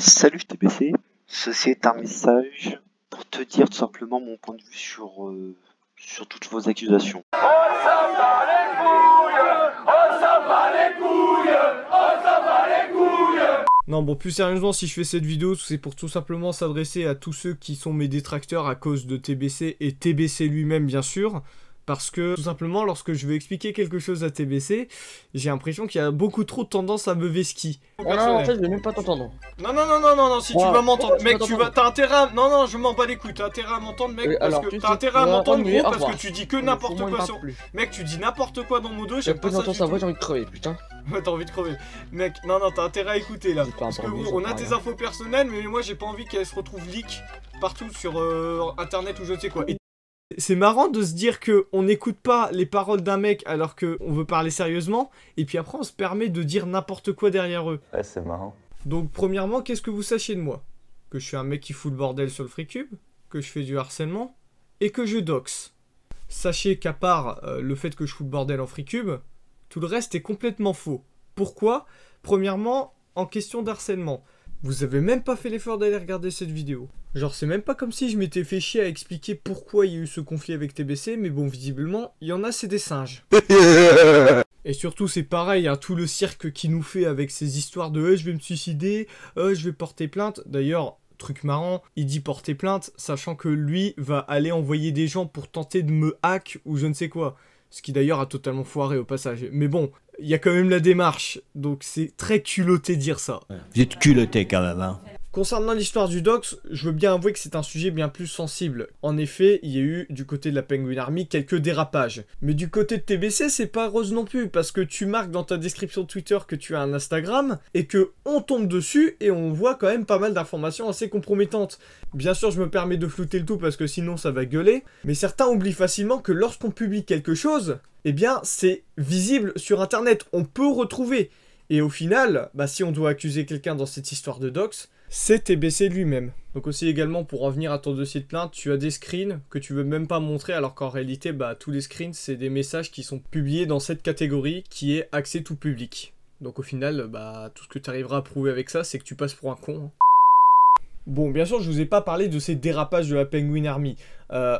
Salut TBC, ceci est un message pour te dire tout simplement mon point de vue sur toutes vos accusations. On s'en bat les couilles, on s'en bat les couilles, on s'en bat les couilles. Non bon, plus sérieusement, si je fais cette vidéo, c'est pour tout simplement s'adresser à tous ceux qui sont mes détracteurs à cause de TBC et TBC lui-même bien sûr. Parce que, tout simplement, lorsque je veux expliquer quelque chose à TBC, j'ai l'impression qu'il y a beaucoup trop de tendance à me vesqui. Oh non, en fait, je vais même pas t'entendre. Non, si tu vas m'entendre, mec, t'as intérêt à... Non, je m'en bats les couilles, t'as intérêt à m'entendre, mec, parce que t'as intérêt à m'entendre, gros, parce que tu dis que n'importe quoi sur... Mec, tu dis n'importe quoi dans mon dos, j'aime pas ça du tout. Sa voix, j'ai envie de crever, putain. Ouais, t'as envie de crever. Mec, non, t'as intérêt à écouter, là. Parce que, gros, on a tes infos personnelles, mais moi, j'ai pas envie qu'elles se retrouvent leak partout sur Internet ou je ne sais quoi. C'est marrant de se dire que on n'écoute pas les paroles d'un mec alors qu'on veut parler sérieusement, et puis après on se permet de dire n'importe quoi derrière eux. Ouais, c'est marrant. Donc premièrement, qu'est-ce que vous sachiez de moi? Que je suis un mec qui fout le bordel sur le FreeCube, que je fais du harcèlement, et que je doxe. Sachez qu'à part le fait que je fous le bordel en FreeCube, tout le reste est complètement faux. Pourquoi? Premièrement, en question d'harcèlement. Vous avez même pas fait l'effort d'aller regarder cette vidéo. Genre c'est même pas comme si je m'étais fait chier à expliquer pourquoi il y a eu ce conflit avec TBC, mais bon visiblement, il y en a c'est des singes. Et surtout c'est pareil, hein, tout le cirque qu'il nous fait avec ces histoires de je vais me suicider, je vais porter plainte. D'ailleurs, truc marrant, il dit porter plainte, sachant que lui va aller envoyer des gens pour tenter de me hack ou je ne sais quoi. Ce qui d'ailleurs a totalement foiré au passage. Mais bon, il y a quand même la démarche, donc c'est très culotté dire ça. Vous êtes culotté quand même, hein. Concernant l'histoire du dox, je veux bien avouer que c'est un sujet bien plus sensible. En effet, il y a eu, du côté de la Penguin Army, quelques dérapages. Mais du côté de TBC, c'est pas rose non plus, parce que tu marques dans ta description de Twitter que tu as un Instagram, et que on tombe dessus, et on voit quand même pas mal d'informations assez compromettantes. Bien sûr, je me permets de flouter le tout, parce que sinon ça va gueuler, mais certains oublient facilement que lorsqu'on publie quelque chose, eh bien, c'est visible sur Internet, on peut retrouver. Et au final, bah, si on doit accuser quelqu'un dans cette histoire de dox, c'est TBC lui-même. Donc aussi également, pour revenir à ton dossier de plainte, tu as des screens que tu veux même pas montrer, alors qu'en réalité, bah, tous les screens, c'est des messages qui sont publiés dans cette catégorie qui est accès tout public. Donc au final, bah, tout ce que tu arriveras à prouver avec ça, c'est que tu passes pour un con. Bon, bien sûr, je vous ai pas parlé de ces dérapages de la Penguin Army.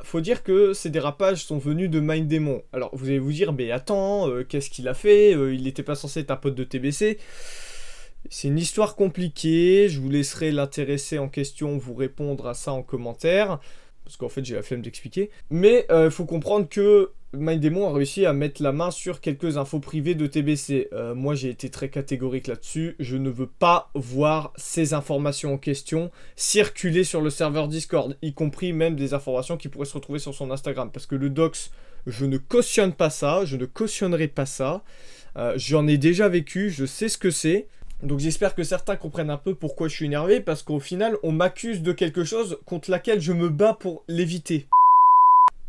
Faut dire que ces dérapages sont venus de Minddemon. Alors, vous allez vous dire, mais attends, qu'est-ce qu'il a fait? Il n'était pas censé être un pote de TBC. C'est une histoire compliquée, je vous laisserai l'intéressé en question vous répondre à ça en commentaire. Parce qu'en fait, j'ai la flemme d'expliquer. Mais faut comprendre que Minddemon a réussi à mettre la main sur quelques infos privées de TBC. Moi, j'ai été très catégorique là-dessus. Je ne veux pas voir ces informations en question circuler sur le serveur Discord, y compris même des informations qui pourraient se retrouver sur son Instagram. Parce que le dox, je ne cautionne pas ça, je ne cautionnerai pas ça. J'en ai déjà vécu, je sais ce que c'est. Donc j'espère que certains comprennent un peu pourquoi je suis énervé, parce qu'au final, on m'accuse de quelque chose contre laquelle je me bats pour l'éviter.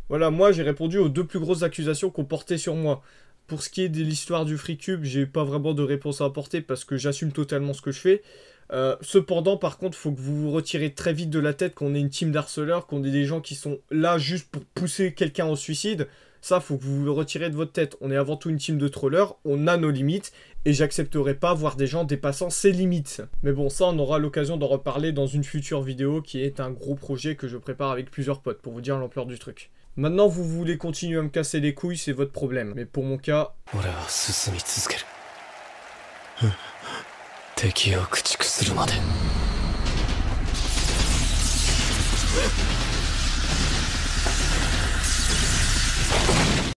Voilà, moi j'ai répondu aux deux plus grosses accusations qu'on portait sur moi. Pour ce qui est de l'histoire du FreeCube, j'ai pas vraiment de réponse à apporter parce que j'assume totalement ce que je fais. Cependant, par contre, faut que vous vous retirez très vite de la tête qu'on est une team d'harceleurs, qu'on est des gens qui sont là juste pour pousser quelqu'un au suicide. Ça, faut que vous le retirez de votre tête. On est avant tout une team de trollers, on a nos limites, et j'accepterai pas voir des gens dépassant ces limites. Mais bon, ça, on aura l'occasion d'en reparler dans une future vidéo qui est un gros projet que je prépare avec plusieurs potes pour vous dire l'ampleur du truc. Maintenant, vous voulez continuer à me casser les couilles, c'est votre problème. Mais pour mon cas...